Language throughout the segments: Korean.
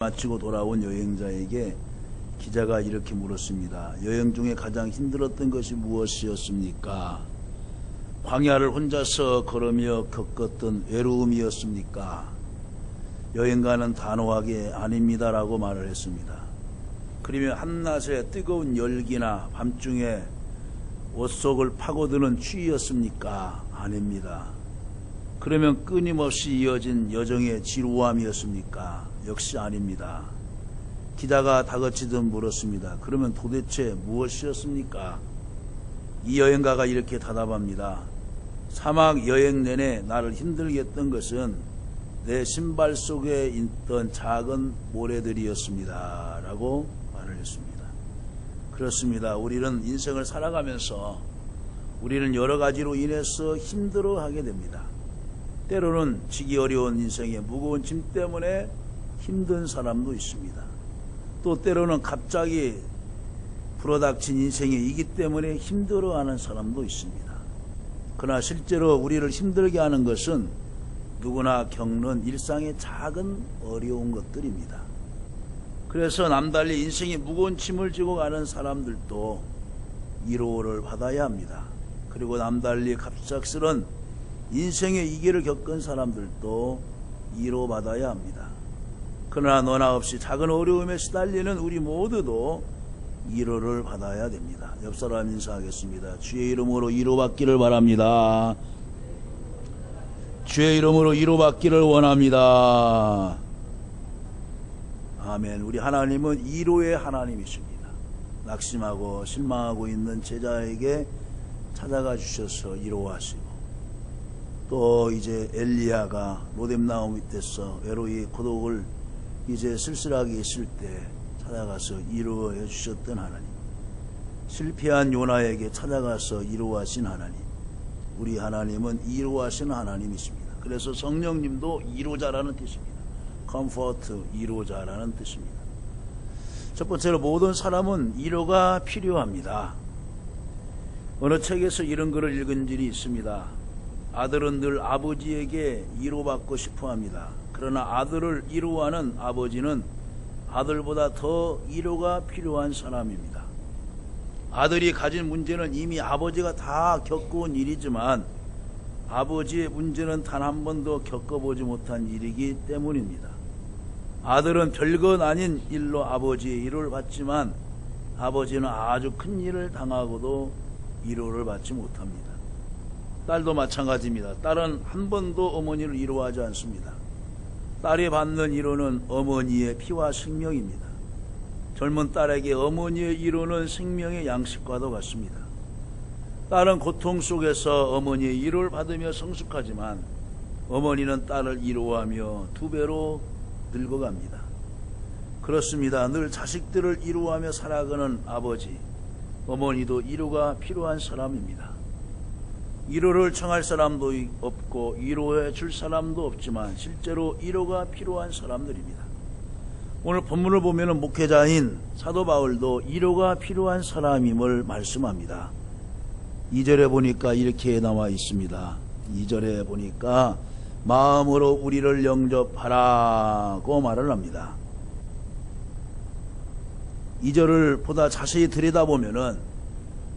마치고 돌아온 여행자에게 기자가 이렇게 물었습니다. 여행 중에 가장 힘들었던 것이 무엇이었습니까? 광야를 혼자서 걸으며 겪었던 외로움이었습니까? 여행가는 단호하게 아닙니다라고 말을 했습니다. 그러면 한낮에 뜨거운 열기나 밤중에 옷 속을 파고드는 추위였습니까? 아닙니다. 그러면 끊임없이 이어진 여정의 지루함이었습니까? 역시 아닙니다. 기자가 다그치듯 물었습니다. 그러면 도대체 무엇이었습니까? 이 여행가가 이렇게 대답합니다. 사막 여행 내내 나를 힘들게 했던 것은 내 신발 속에 있던 작은 모래들이었습니다. 라고 말을 했습니다. 그렇습니다. 우리는 인생을 살아가면서 우리는 여러 가지로 인해서 힘들어하게 됩니다. 때로는 지기 어려운 인생의 무거운 짐 때문에 힘든 사람도 있습니다. 또 때로는 갑자기 불어닥친 인생의 이기 때문에 힘들어하는 사람도 있습니다. 그러나 실제로 우리를 힘들게 하는 것은 누구나 겪는 일상의 작은 어려운 것들입니다. 그래서 남달리 인생의 무거운 짐을 지고 가는 사람들도 위로를 받아야 합니다. 그리고 남달리 갑작스런 인생의 위기를 겪은 사람들도 위로받아야 합니다. 그러나 너나 없이 작은 어려움에 시달리는 우리 모두도 위로를 받아야 됩니다. 옆 사람 인사하겠습니다. 주의 이름으로 위로받기를 바랍니다. 주의 이름으로 위로받기를 원합니다. 아멘. 우리 하나님은 위로의 하나님이십니다. 낙심하고 실망하고 있는 제자에게 찾아가 주셔서 위로하시고, 또 이제 엘리야가 로뎀나무 밑에서 외로이 고독을 이제 쓸쓸하게 있을 때 찾아가서 위로해 주셨던 하나님, 실패한 요나에게 찾아가서 위로하신 하나님, 우리 하나님은 위로하시는 하나님이십니다. 그래서 성령님도 위로자라는 뜻입니다. 컴포트, 위로자라는 뜻입니다. 첫 번째로 모든 사람은 위로가 필요합니다. 어느 책에서 이런 글을 읽은 적이 있습니다. 아들은 늘 아버지에게 위로받고 싶어합니다. 그러나 아들을 위로하는 아버지는 아들보다 더 위로가 필요한 사람입니다. 아들이 가진 문제는 이미 아버지가 다 겪어온 일이지만 아버지의 문제는 단 한 번도 겪어보지 못한 일이기 때문입니다. 아들은 별것 아닌 일로 아버지의 위로를 받지만 아버지는 아주 큰 일을 당하고도 위로를 받지 못합니다. 딸도 마찬가지입니다. 딸은 한 번도 어머니를 위로하지 않습니다. 딸이 받는 위로는 어머니의 피와 생명입니다. 젊은 딸에게 어머니의 위로는 생명의 양식과도 같습니다. 딸은 고통 속에서 어머니의 위로를 받으며 성숙하지만 어머니는 딸을 위로하며 두 배로 늙어갑니다. 그렇습니다. 늘 자식들을 위로하며 살아가는 아버지, 어머니도 위로가 필요한 사람입니다. 위로를 청할 사람도 없고 위로해 줄 사람도 없지만 실제로 위로가 필요한 사람들입니다. 오늘 본문을 보면 목회자인 사도 바울도 위로가 필요한 사람임을 말씀합니다. 2절에 보니까 이렇게 나와 있습니다. 2절에 보니까 마음으로 우리를 영접하라고 말을 합니다. 2절을 보다 자세히 들여다보면은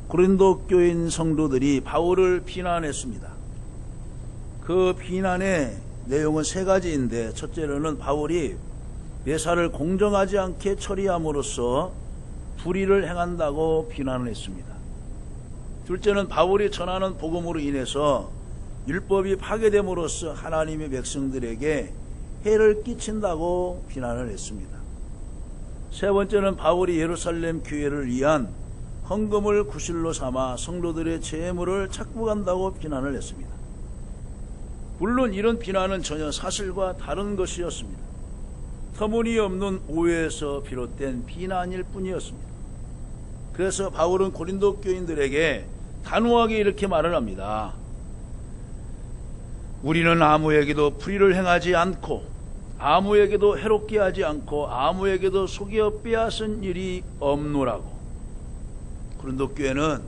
고린도 교인 성도들이 바울을 비난했습니다. 그 비난의 내용은 세 가지인데, 첫째로는 바울이 매사를 공정하지 않게 처리함으로써 불의를 행한다고 비난을 했습니다. 둘째는 바울이 전하는 복음으로 인해서 율법이 파괴됨으로써 하나님의 백성들에게 해를 끼친다고 비난을 했습니다. 세 번째는 바울이 예루살렘 교회를 위한 헌금을 구실로 삼아 성도들의 재물을 착복한다고 비난을 했습니다. 물론 이런 비난은 전혀 사실과 다른 것이었습니다. 터무니없는 오해에서 비롯된 비난일 뿐이었습니다. 그래서 바울은 고린도 교인들에게 단호하게 이렇게 말을 합니다. 우리는 아무에게도 불의를 행하지 않고 아무에게도 해롭게 하지 않고 아무에게도 속여 빼앗은 일이 없노라고. 고린도 교회는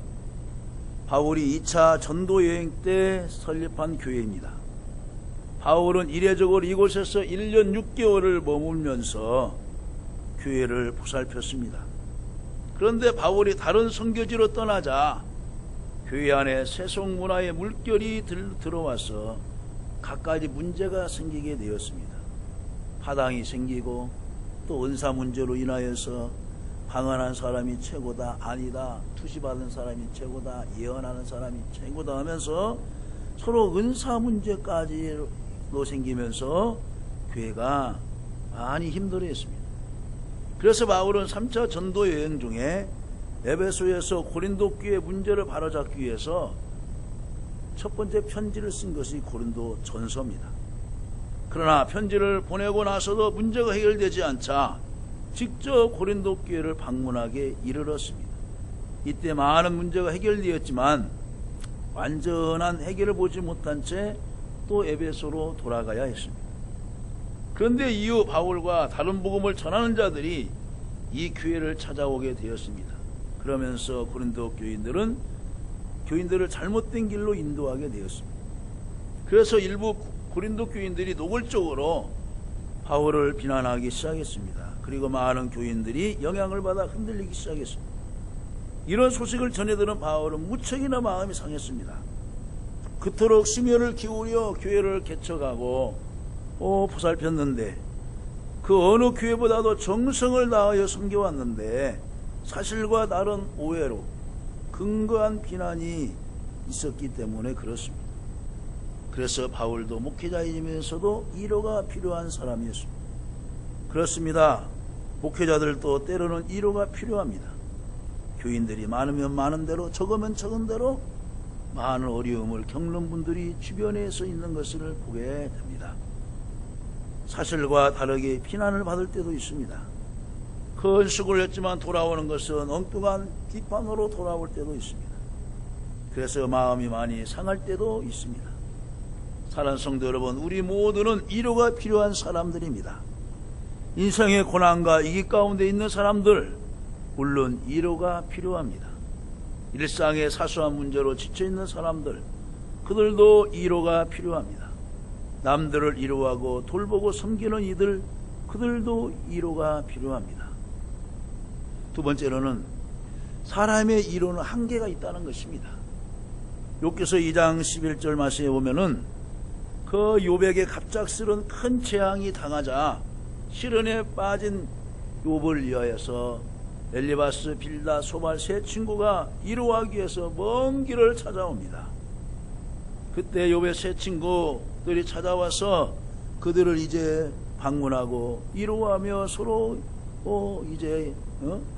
바울이 2차 전도 여행 때 설립한 교회입니다. 바울은 이례적으로 이곳에서 1년 6개월을 머물면서 교회를 보살폈습니다. 그런데 바울이 다른 선교지로 떠나자 교회 안에 세속 문화의 물결이 들어와서 갖가지 문제가 생기게 되었습니다. 파당이 생기고 또 은사 문제로 인하여서 방언한 사람이 최고다, 아니다, 투시받은 사람이 최고다, 예언하는 사람이 최고다 하면서 서로 은사 문제까지도 생기면서 교회가 많이 힘들어했습니다. 그래서 바울은 3차 전도 여행 중에 에베소에서 고린도 교회 문제를 바로잡기 위해서 첫 번째 편지를 쓴 것이 고린도 전서입니다. 그러나 편지를 보내고 나서도 문제가 해결되지 않자 직접 고린도 교회를 방문하게 이르렀습니다. 이때 많은 문제가 해결되었지만 완전한 해결을 보지 못한 채 또 에베소로 돌아가야 했습니다. 그런데 이후 바울과 다른 복음을 전하는 자들이 이 교회를 찾아오게 되었습니다. 그러면서 고린도 교인들을 잘못된 길로 인도하게 되었습니다. 그래서 일부 고린도 교인들이 노골적으로 바울을 비난하기 시작했습니다. 그리고 많은 교인들이 영향을 받아 흔들리기 시작했습니다. 이런 소식을 전해들은 바울은 무척이나 마음이 상했습니다. 그토록 심혈을 기울여 교회를 개척하고 보살폈는데 그 어느 교회보다도 정성을 다하여 섬겨왔는데 사실과 다른 오해로 근거한 비난이 있었기 때문에 그렇습니다. 그래서 바울도 목회자이면서도 위로가 필요한 사람이었습니다. 그렇습니다. 목회자들도 때로는 위로가 필요합니다. 교인들이 많으면 많은 대로, 적으면 적은 대로 많은 어려움을 겪는 분들이 주변에서 있는 것을 보게 됩니다. 사실과 다르게 비난을 받을 때도 있습니다. 큰 수고를 했지만 돌아오는 것은 엉뚱한 비판으로 돌아올 때도 있습니다. 그래서 마음이 많이 상할 때도 있습니다. 사랑하는 성도 여러분, 우리 모두는 위로가 필요한 사람들입니다. 인생의 고난과 위기 가운데 있는 사람들, 물론 위로가 필요합니다. 일상의 사소한 문제로 지쳐있는 사람들, 그들도 위로가 필요합니다. 남들을 위로하고 돌보고 섬기는 이들, 그들도 위로가 필요합니다. 두 번째로는 사람의 위로는 한계가 있다는 것입니다. 욥기서 2장 11절 말씀에 보면은 그 욥에게 갑작스런 큰 재앙이 당하자 시련에 빠진 욥을 위하여서 엘리바스, 빌다, 소발 세 친구가 위로하기 위해서 먼 길을 찾아옵니다. 그때 욥의 세 친구들이 찾아와서 그들을 이제 방문하고 위로하며 서로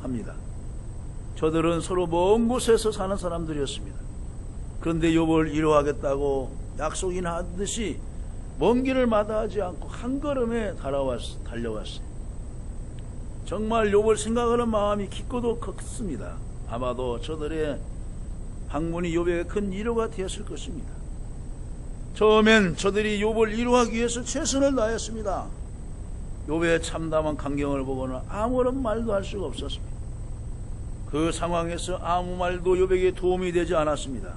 합니다. 저들은 서로 먼 곳에서 사는 사람들이었습니다. 그런데 욥을 위로하겠다고 약속이나 하듯이 먼 길을 마다하지 않고 한 걸음에 달려왔어요. 정말 욥을 생각하는 마음이 깊고도 컸습니다. 아마도 저들의 방문이 욥에게 큰 위로가 되었을 것입니다. 처음엔 저들이 욥을 위로하기 위해서 최선을 다했습니다. 욥의 참담한 광경을 보고는 아무런 말도 할 수가 없었습니다. 그 상황에서 아무 말도 욥에게 도움이 되지 않았습니다.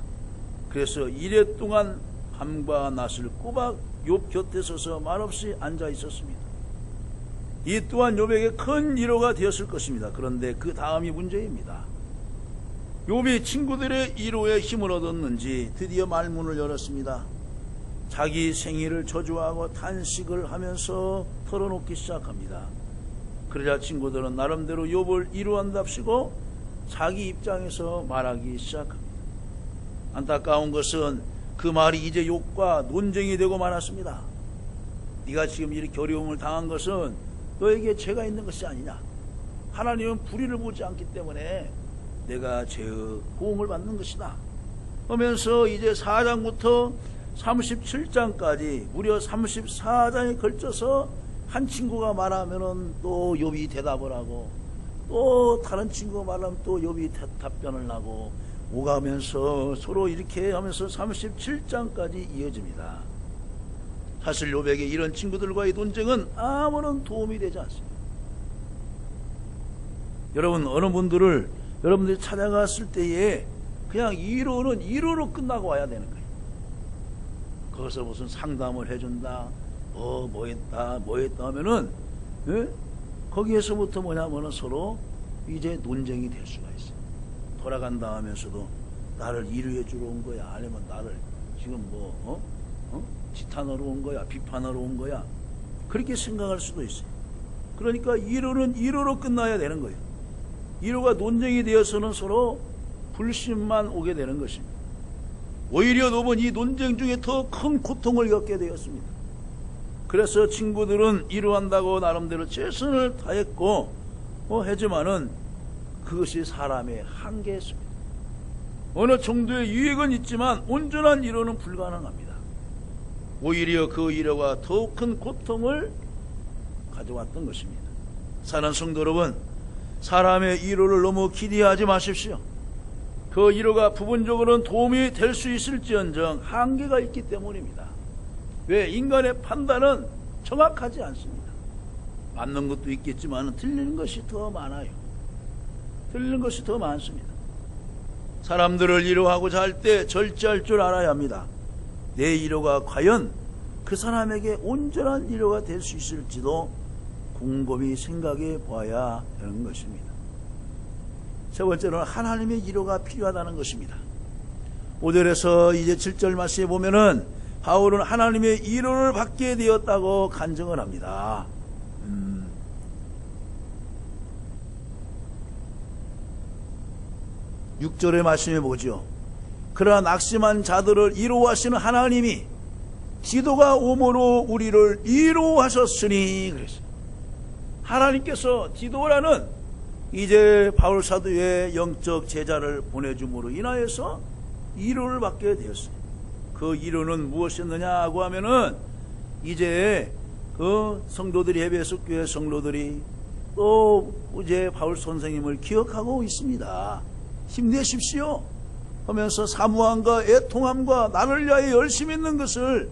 그래서 이래 동안 밤과 낮을 꼬박 욥 곁에 서서 말없이 앉아 있었습니다. 이 또한 욥에게 큰 위로가 되었을 것입니다. 그런데 그 다음이 문제입니다. 욥이 친구들의 위로에 힘을 얻었는지 드디어 말문을 열었습니다. 자기 생일을 저주하고 탄식을 하면서 털어놓기 시작합니다. 그러자 친구들은 나름대로 욥을 위로한답시고 자기 입장에서 말하기 시작합니다. 안타까운 것은 그 말이 이제 욥과 논쟁이 되고 말았습니다. 네가 지금 이렇게 어려움을 당한 것은 너에게 죄가 있는 것이 아니냐. 하나님은 불의를 보지 않기 때문에 내가 죄의 보응을 받는 것이다 하면서 이제 4장부터 37장까지 무려 34장에 걸쳐서 한 친구가 말하면은 또 욥이 대답을 하고 또 다른 친구가 말하면 또 욥이 답변을 하고 오가면서 서로 이렇게 하면서 37장까지 이어집니다. 사실 욥에게 이런 친구들과의 논쟁은 아무런 도움이 되지 않습니다. 여러분, 어느 분들을 여러분들이 찾아갔을 때에 그냥 위로는 위로로 끝나고 와야 되는 거예요. 거기서 무슨 상담을 해준다, 뭐 했다 하면은, 거기에서부터 뭐냐면은 서로 이제 논쟁이 될 수가 있어요. 돌아간다 하면서도 나를 이루해 주러 온 거야, 아니면 나를 지금 지탄하러 온 거야, 비판하러 온 거야, 그렇게 생각할 수도 있어요. 그러니까 이루는 이루로 끝나야 되는 거예요. 이루가 논쟁이 되어서는 서로 불신만 오게 되는 것입니다. 오히려 욥은 이 논쟁 중에 더 큰 고통을 겪게 되었습니다. 그래서 친구들은 이루한다고 나름대로 최선을 다했고 하지만은 그것이 사람의 한계였습니다. 어느 정도의 유익은 있지만 온전한 이루는 불가능합니다. 오히려 그 이루가 더욱 큰 고통을 가져왔던 것입니다. 사랑하는 성도 여러분, 사람의 이루를 너무 기대하지 마십시오. 그 이루가 부분적으로는 도움이 될 수 있을지언정 한계가 있기 때문입니다. 왜? 인간의 판단은 정확하지 않습니다. 맞는 것도 있겠지만 틀리는 것이 더 많아요. 틀리는 것이 더 많습니다. 사람들을 이루하고자 할 때 절제할 줄 알아야 합니다. 내 이루가 과연 그 사람에게 온전한 이루가 될 수 있을지도 곰곰이 생각해 보아야 하는 것입니다. 세 번째로는 하나님의 이루가 필요하다는 것입니다. 5절에서 이제 7절 말씀에 보면은 바울은 하나님의 이루를 받게 되었다고 간증을 합니다. 6절의 말씀에 보죠. 그러나 낙심한 자들을 이루하시는 하나님이 기도가 오므로 우리를 이루하셨으니 그랬어요. 하나님께서 디도라는 이제 바울 사도의 영적 제자를 보내줌으로 인하여서 이루를 받게 되었어요. 그 이루는 무엇이었느냐고 하면은 이제 그 성도들이, 에베소 교회 성도들이 또 이제 바울 선생님을 기억하고 있습니다. 힘내십시오 하면서 사모함과 애통함과 나를 위하여 열심히 있는 것을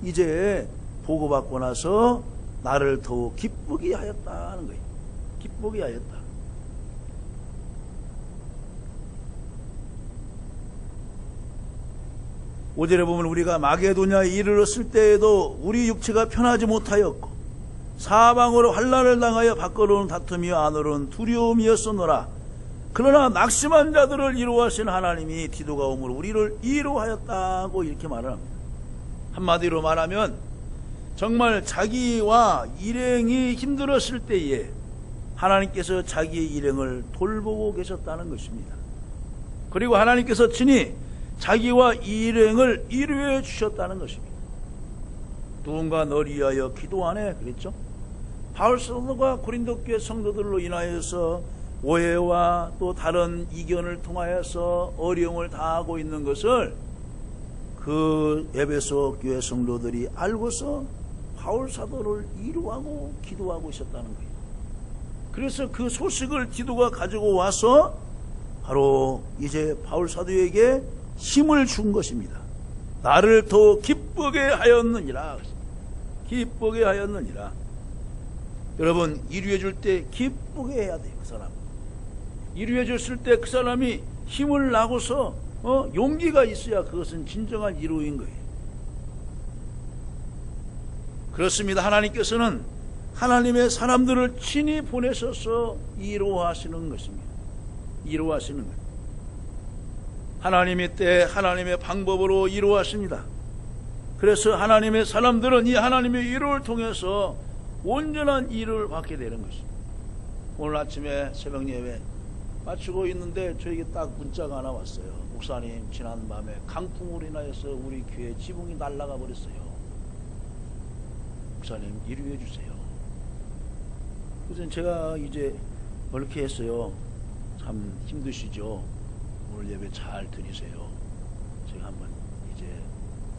이제 보고받고 나서 나를 더욱 기쁘게 하였다는 거예요. 기쁘게 하였다. 오절에 보면 우리가 마게도냐에 이르렀을 때에도 우리 육체가 편하지 못하였고 사방으로 환난을 당하여 밖으로는 다툼이 안으로는 두려움이었었노라. 그러나 낙심한 자들을 이루하신 하나님이 디도가 오므로 우리를 이루하였다고 이렇게 말을 합니다. 한마디로 말하면 정말 자기와 일행이 힘들었을 때에 하나님께서 자기의 일행을 돌보고 계셨다는 것입니다. 그리고 하나님께서 친히 자기와 일행을 이루해 주셨다는 것입니다. 누군가 너를 위하여 기도하네 그랬죠. 바울 사도가 고린도 교회 성도들로 인하여서 오해와 또 다른 이견을 통하여서 어려움을 당하고 있는 것을 그 에베소 교회 성도들이 알고서 바울 사도를 이루하고 기도하고 있었다는 거예요. 그래서 그 소식을 디도가 가지고 와서 바로 이제 바울 사도에게 힘을 준 것입니다. 나를 더 기쁘게 하였느니라. 기쁘게 하였느니라. 여러분, 이루해 줄 때 기쁘게 해야 돼요. 그 사람 이루해 줬을 때 그 사람이 힘을 나고서 용기가 있어야 그것은 진정한 이루인 거예요. 그렇습니다. 하나님께서는 하나님의 사람들을 친히 보내셔서 이루하시는 것입니다. 이루하시는 것. 하나님의 때 하나님의 방법으로 이루하십니다. 그래서 하나님의 사람들은 이 하나님의 이루를 통해서 온전한 이루를 받게 되는 것입니다. 오늘 아침에 새벽 예배 마치고 있는데 저에게 딱 문자가 하나 왔어요. 목사님, 지난 밤에 강풍으로 인하여서 우리 교회 지붕이 날아가 버렸어요. 목사님 이루해 주세요. 그래서 제가 이제 이렇게 했어요. 참 힘드시죠? 오늘 예배 잘 드리세요. 제가 한번 이제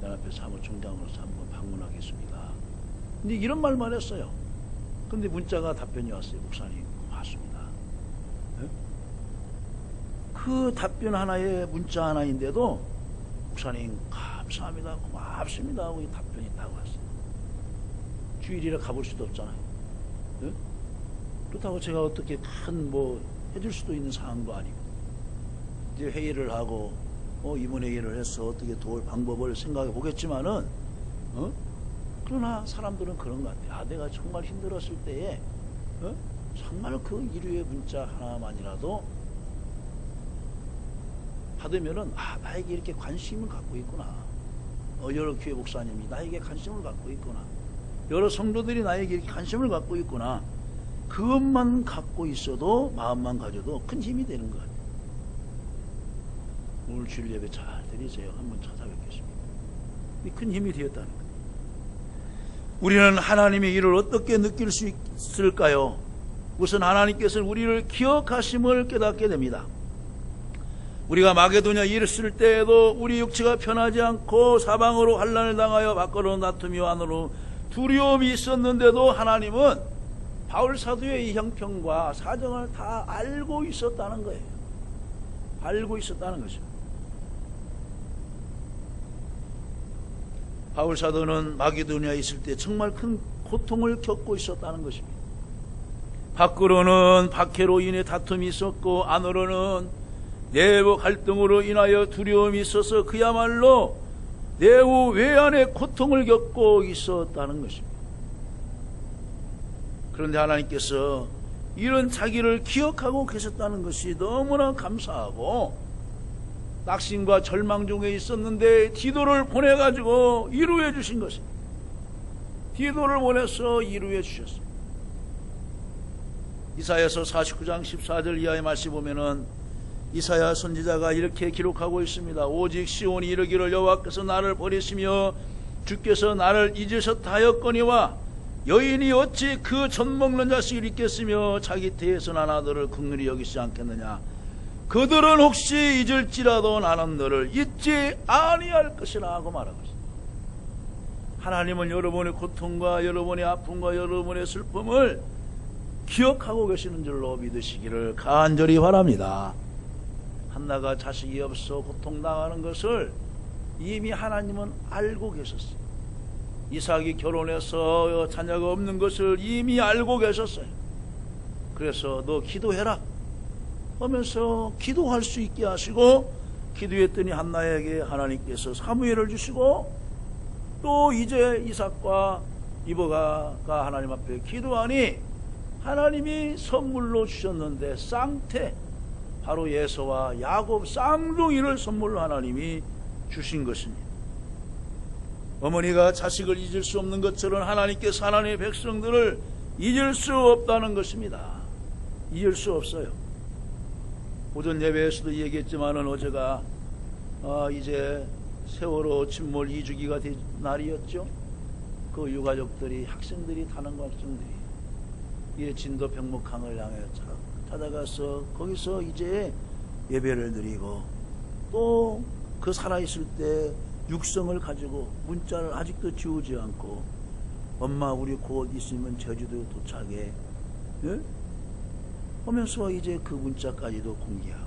연합회 사무총장으로서 한번 방문하겠습니다. 근데 이런 말만 했어요. 근데 문자가 답변이 왔어요. 목사님 고맙습니다. 네? 그 답변 하나에 문자 하나인데도 목사님 감사합니다, 고맙습니다 하고 이 답변이 딱 왔어요. 주일이라 가볼 수도 없잖아요. 네? 그렇다고 제가 어떻게 큰 뭐 해줄 수도 있는 상황도 아니고 이제 회의를 하고 임원회의를 해서 어떻게 도울 방법을 생각해 보겠지만은 그러나 사람들은 그런 것 같아요. 내가 정말 힘들었을 때에 정말 그 이루의 문자 하나만이라도 받으면은 나에게 이렇게 관심을 갖고 있구나. 여러 교회 목사님이 나에게 관심을 갖고 있구나. 여러 성도들이 나에게 이렇게 관심을 갖고 있구나. 그것만 갖고 있어도, 마음만 가져도 큰 힘이 되는 것 같아요. 오늘 주일 예배 잘 드리세요. 한번 찾아뵙겠습니다. 큰 힘이 되었다는 거예요. 우리는 하나님의 일을 어떻게 느낄 수 있을까요? 우선 하나님께서는 우리를 기억하심을 깨닫게 됩니다. 우리가 마게도냐 일을 쓸 때에도 우리 육체가 편하지 않고 사방으로 환난을 당하여 밖으로 다툼이 안으로 두려움이 있었는데도 하나님은 바울 사도의 이 형편과 사정을 다 알고 있었다는 거예요. 알고 있었다는 거죠. 바울 사도는 마게도냐에 있을 때 정말 큰 고통을 겪고 있었다는 것입니다. 밖으로는 박해로 인해 다툼이 있었고 안으로는 내부 갈등으로 인하여 두려움이 있어서 그야말로 내부 외환의 고통을 겪고 있었다는 것입니다. 그런데 하나님께서 이런 자기를 기억하고 계셨다는 것이 너무나 감사하고, 낙심과 절망 중에 있었는데 디도를 보내가지고 이루해 주신 것입니다. 디도를 보내서 이루해 주셨습니다. 이사야서 49장 14절 이하의 말씀 보면은 이사야 선지자가 이렇게 기록하고 있습니다. 오직 시온이 이르기를 여호와께서 나를 버리시며 주께서 나를 잊으셨다 하였거니와 여인이 어찌 그 젖먹는 자식을 잊겠으며 자기 태에서 난 아들을 긍휼히 여기지 않겠느냐. 그들은 혹시 잊을지라도 나는 너를 잊지 아니할 것이라 하고 말하고 있습니다. 하나님은 여러분의 고통과 여러분의 아픔과 여러분의 슬픔을 기억하고 계시는 줄로 믿으시기를 간절히 바랍니다. 한나가 자식이 없어 고통당하는 것을 이미 하나님은 알고 계셨어요. 이삭이 결혼해서 자녀가 없는 것을 이미 알고 계셨어요. 그래서 너 기도해라 하면서 기도할 수 있게 하시고, 기도했더니 한나에게 하나님께서 사무엘을 주시고, 또 이제 이삭과 리브가가 하나님 앞에 기도하니 하나님이 선물로 주셨는데 쌍태, 바로 예서와 야곱 쌍둥이를 선물로 하나님이 주신 것입니다. 어머니가 자식을 잊을 수 없는 것처럼 하나님께서 하나님의 백성들을 잊을 수 없다는 것입니다. 잊을 수 없어요. 오전 예배에서도 얘기했지만은 어제가 이제 세월호 침몰 2주기가 된 날이었죠. 그 유가족들이, 학생들이, 다른 학생들이 이 진도 병목항을 향해 찾아가서 거기서 이제 예배를 드리고, 또 그 살아있을 때 육성을 가지고 문자를 아직도 지우지 않고, 엄마 우리 곧 있으면 제주도 도착해, 예? 하면서 이제 그 문자까지도 공개하고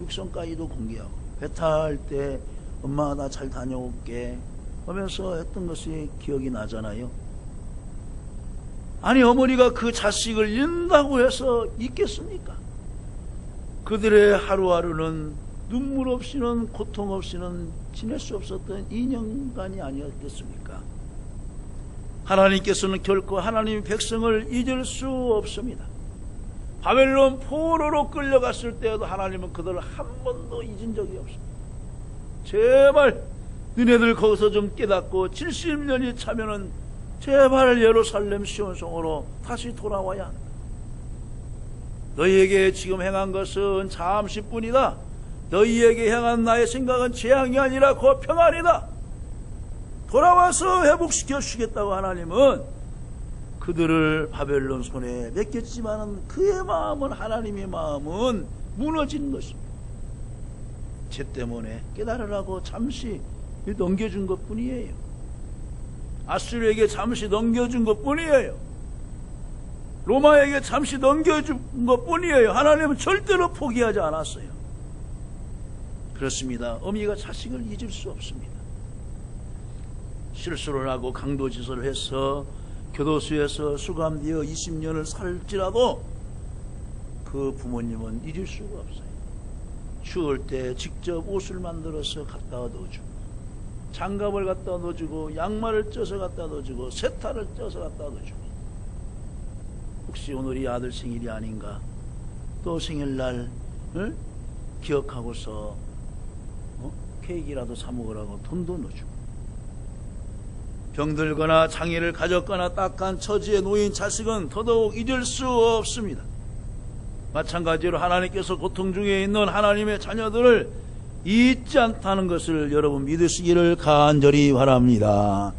육성까지도 공개하고, 배 탈 때 엄마 나 잘 다녀올게 하면서 했던 것이 기억이 나잖아요. 아니, 어머니가 그 자식을 잃는다고 해서 있겠습니까? 그들의 하루하루는 눈물 없이는, 고통 없이는 지낼 수 없었던 2년간이 아니었겠습니까? 하나님께서는 결코 하나님의 백성을 잊을 수 없습니다. 바벨론 포로로 끌려갔을 때에도 하나님은 그들을 한 번도 잊은 적이 없습니다. 제발 너네들 거기서 좀 깨닫고 70년이 차면은 제발 예루살렘 시온성으로 다시 돌아와야 한다. 너희에게 지금 행한 것은 잠시뿐이다. 너희에게 행한 나의 생각은 재앙이 아니라 곧 평안이다. 돌아와서 회복시켜 주시겠다고 하나님은 그들을 바벨론 손에 맡겼지만은 그의 마음은, 하나님의 마음은 무너진 것입니다. 죄 때문에 깨달으라고 잠시 넘겨준 것 뿐이에요. 아수르에게 잠시 넘겨준 것 뿐이에요. 로마에게 잠시 넘겨준 것 뿐이에요. 하나님은 절대로 포기하지 않았어요. 그렇습니다. 어미가 자식을 잊을 수 없습니다. 실수를 하고 강도짓을 해서 교도소에서 수감되어 20년을 살지라도 그 부모님은 잊을 수가 없어요. 추울 때 직접 옷을 만들어서 갖다 넣어주고, 장갑을 갖다 넣어주고, 양말을 쪄서 갖다 넣어주고, 세타를 쪄서 갖다 넣어주고, 혹시 오늘이 아들 생일이 아닌가? 또 생일날 기억하고서 케이크라도 사 먹으라고 돈도 넣어주고, 병들거나 장애를 가졌거나 딱한 처지에 놓인 자식은 더더욱 잊을 수 없습니다. 마찬가지로 하나님께서 고통 중에 있는 하나님의 자녀들을 잊지 않다는 것을 여러분 믿으시기를 간절히 바랍니다.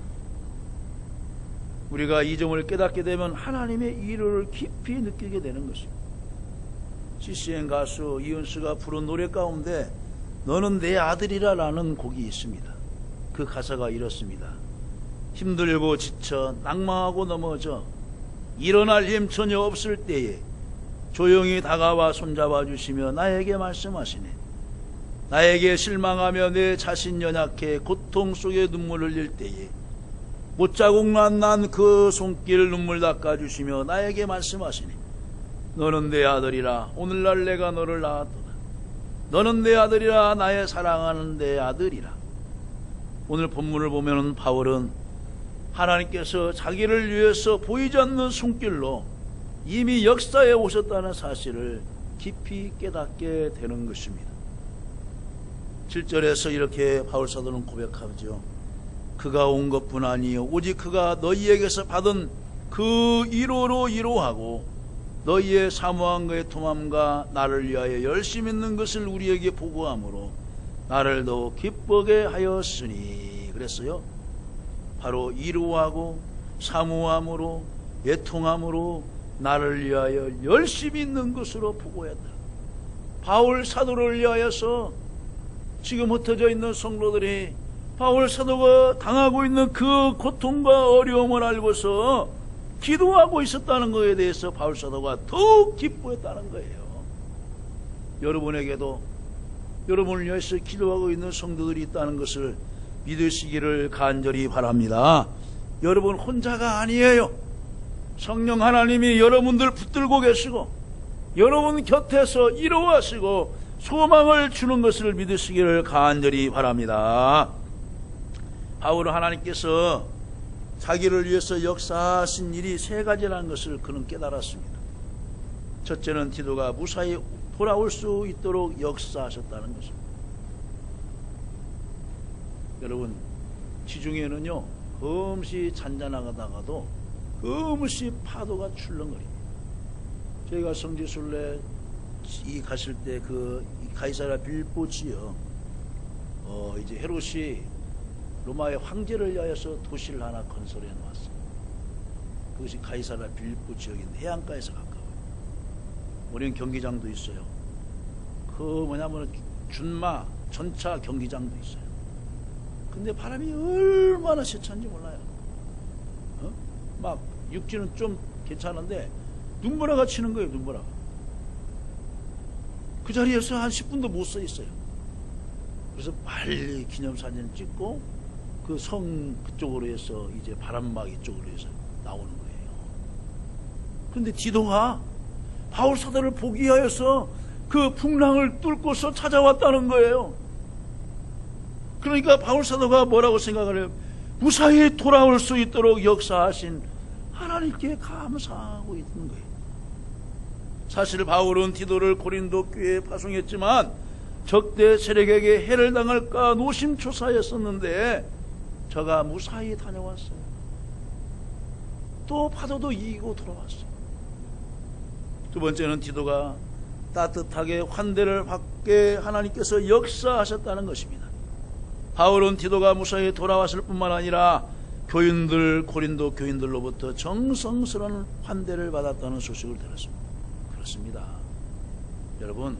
우리가 이 점을 깨닫게 되면 하나님의 일을 깊이 느끼게 되는 것입니다. CCM 가수 이은수가 부른 노래 가운데 너는 내 아들이라 라는 곡이 있습니다. 그 가사가 이렇습니다. 힘들고 지쳐 낙망하고 넘어져 일어날 힘 전혀 없을 때에 조용히 다가와 손잡아 주시며 나에게 말씀하시네. 나에게 실망하며 내 자신 연약해 고통 속에 눈물을 흘릴 때에 못자국 난 그 손길 눈물 닦아주시며 나에게 말씀하시니 너는 내 아들이라 오늘날 내가 너를 낳았도다. 너는 내 아들이라 나의 사랑하는 내 아들이라. 오늘 본문을 보면 바울은 하나님께서 자기를 위해서 보이지 않는 손길로 이미 역사에 오셨다는 사실을 깊이 깨닫게 되는 것입니다. 7절에서 이렇게 바울 사도는 고백하죠. 그가 온 것뿐 아니요 오직 그가 너희에게서 받은 그 위로로 위로하고 너희의 사모한 그의 통함과 나를 위하여 열심 있는 것을 우리에게 보고함으로 나를 더욱 기쁘게 하였으니. 그랬어요. 바로 위로하고 사모함으로 애통함으로 나를 위하여 열심히 있는 것으로 보고했다. 바울 사도를 위하여서 지금 흩어져 있는 성도들이 바울 사도가 당하고 있는 그 고통과 어려움을 알고서 기도하고 있었다는 것에 대해서 바울 사도가 더욱 기뻐했다는 거예요. 여러분에게도 여러분을 위해서 기도하고 있는 성도들이 있다는 것을 믿으시기를 간절히 바랍니다. 여러분 혼자가 아니에요. 성령 하나님이 여러분들 붙들고 계시고 여러분 곁에서 위로하시고 소망을 주는 것을 믿으시기를 간절히 바랍니다. 바울은 하나님께서 자기를 위해서 역사하신 일이 세 가지라는 것을 그는 깨달았습니다. 첫째는 디도가 무사히 돌아올 수 있도록 역사하셨다는 것입니다. 여러분 지중해는요 금시 잔잔하다가도 금시 파도가 출렁거립니다. 저희가 성지순례 가실 때 그 가이사랴 빌보지요. 이제 헤롯이 로마의 황제를 위하여서 도시를 하나 건설해 놓았어요. 그것이 가이사랴 빌보 지역인 해안가에서 가까워요. 우리는 경기장도 있어요. 그 뭐냐면 준마 전차 경기장도 있어요. 근데 바람이 얼마나 세찬지 몰라요. 막 육지는 좀 괜찮은데 눈보라가 치는 거예요. 눈보라가. 그 자리에서 한 10분도 못 서 있어요. 그래서 빨리 기념사진 찍고 그 성 그쪽으로 해서 이제 바람막이 쪽으로 해서 나오는 거예요. 그런데 디도가 바울 사도를 보기 위하여서 그 풍랑을 뚫고서 찾아왔다는 거예요. 그러니까 바울 사도가 뭐라고 생각을 해요? 무사히 돌아올 수 있도록 역사하신 하나님께 감사하고 있는 거예요. 사실 바울은 디도를 고린도 교회에 파송했지만 적대 세력에게 해를 당할까 노심초사했었는데 저가 무사히 다녀왔어요. 또 파도도 이기고 돌아왔어요. 두 번째는 디도가 따뜻하게 환대를 받게 하나님께서 역사하셨다는 것입니다. 바울은 디도가 무사히 돌아왔을 뿐만 아니라 교인들, 고린도 교인들로부터 정성스러운 환대를 받았다는 소식을 들었습니다. 그렇습니다. 여러분,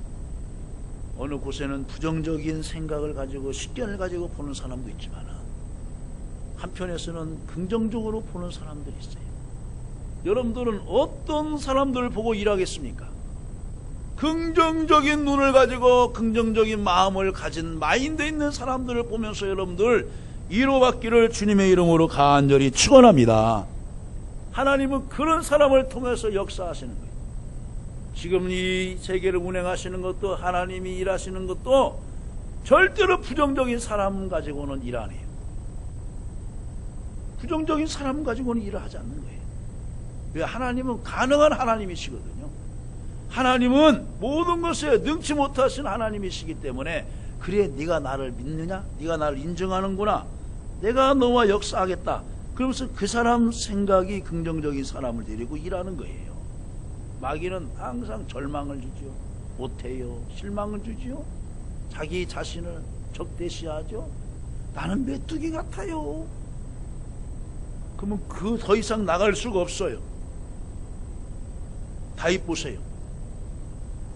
어느 곳에는 부정적인 생각을 가지고 식견을 가지고 보는 사람도 있지만 한편에서는 긍정적으로 보는 사람들이 있어요. 여러분들은 어떤 사람들을 보고 일하겠습니까? 긍정적인 눈을 가지고 긍정적인 마음을 가진 마인드 있는 사람들을 보면서 여러분들 위로받기를 주님의 이름으로 간절히 축원합니다. 하나님은 그런 사람을 통해서 역사하시는 거예요. 지금 이 세계를 운행하시는 것도 하나님이 일하시는 것도 절대로 부정적인 사람 가지고는 일 안 해요. 부정적인 사람 가지고는 일을 하지 않는 거예요. 왜? 하나님은 가능한 하나님이시거든요. 하나님은 모든 것에 능치 못하신 하나님이시기 때문에, 그래 네가 나를 믿느냐? 네가 나를 인정하는구나. 내가 너와 역사하겠다. 그러면서 그 사람 생각이 긍정적인 사람을 데리고 일하는 거예요. 마귀는 항상 절망을 주죠. 못해요. 실망을 주죠. 자기 자신을 적대시하죠. 나는 메뚜기 같아요. 그러면 그 더 이상 나갈 수가 없어요. 다윗 보세요.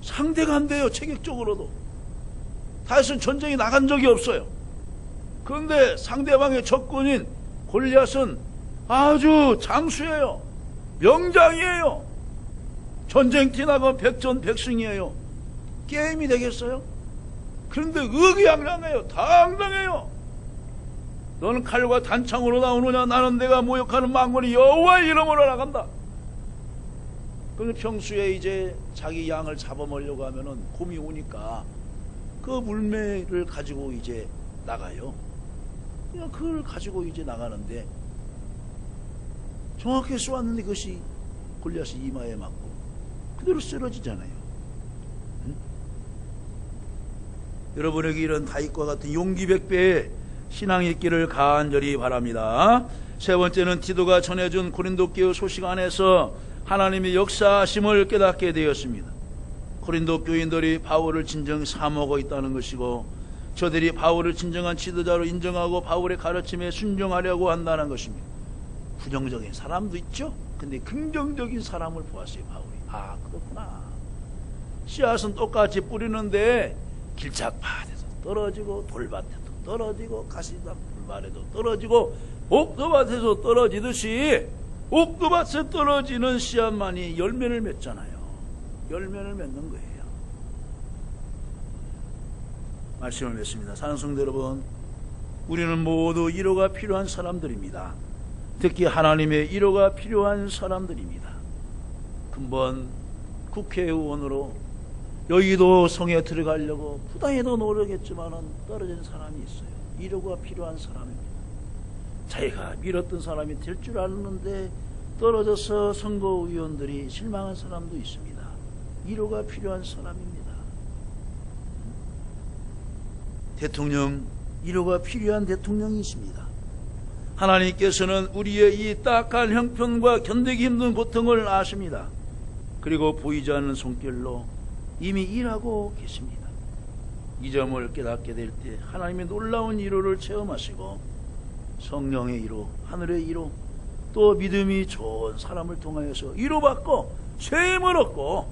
상대가 안 돼요. 체격적으로도. 다윗은 전쟁에 나간 적이 없어요. 그런데 상대방의 적군인 골리앗은 아주 장수예요. 명장이에요. 전쟁티 나가면 백전백승이에요. 게임이 되겠어요? 그런데 의기양양해요. 당당해요. 너는 칼과 단창으로 나오느냐? 나는 내가 모욕하는 망군이 여호와의 이름으로 나간다. 그런데 평소에 이제 자기 양을 잡아먹으려고 하면은 곰이 오니까 그 물매를 가지고 이제 나가요. 그냥 그걸 가지고 이제 나가는데 정확히 쏘았는데 그것이 골리앗이 이마에 맞고 그대로 쓰러지잖아요. 응? 여러분에게 이런 다윗과 같은 용기 백배의 신앙이 있기를 간절히 바랍니다. 세 번째는 디도가 전해준 고린도 교회 소식 안에서 하나님의 역사하심을 깨닫게 되었습니다. 고린도 교인들이 바울을 진정 사모하고 있다는 것이고, 저들이 바울을 진정한 지도자로 인정하고 바울의 가르침에 순종하려고 한다는 것입니다. 부정적인 사람도 있죠. 근데 긍정적인 사람을 보았어요. 바울이. 아, 그렇구나. 씨앗은 똑같이 뿌리는데 길짝밭에서 떨어지고 돌밭에도 떨어지고 가시밭 풀밭에도 떨어지고 옥토밭에서 떨어지듯이 옥토밭에 떨어지는 씨앗만이 열매를 맺잖아요. 열매를 맺는 거예요. 말씀을 맺습니다. 사랑하는 성도 여러분, 우리는 모두 위로가 필요한 사람들입니다. 특히 하나님의 위로가 필요한 사람들입니다. 근본 국회의원으로 여의도 성에 들어가려고 부당해도 노력했지만은 떨어진 사람이 있어요. 위로가 필요한 사람입니다. 자기가 밀었던 사람이 될 줄 알았는데 떨어져서 선거위원들이 실망한 사람도 있습니다. 위로가 필요한 사람입니다. 대통령, 위로가 필요한 대통령이 있습니다. 하나님께서는 우리의 이 딱한 형편과 견디기 힘든 고통을 아십니다. 그리고 보이지 않는 손길로 이미 일하고 계십니다. 이 점을 깨닫게 될 때 하나님의 놀라운 위로를 체험하시고 성령의 위로, 하늘의 위로, 또 믿음이 좋은 사람을 통하여서 위로받고 쇠임을 얻고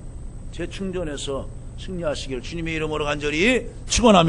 재충전해서 승리하시길 주님의 이름으로 간절히 축원합니다.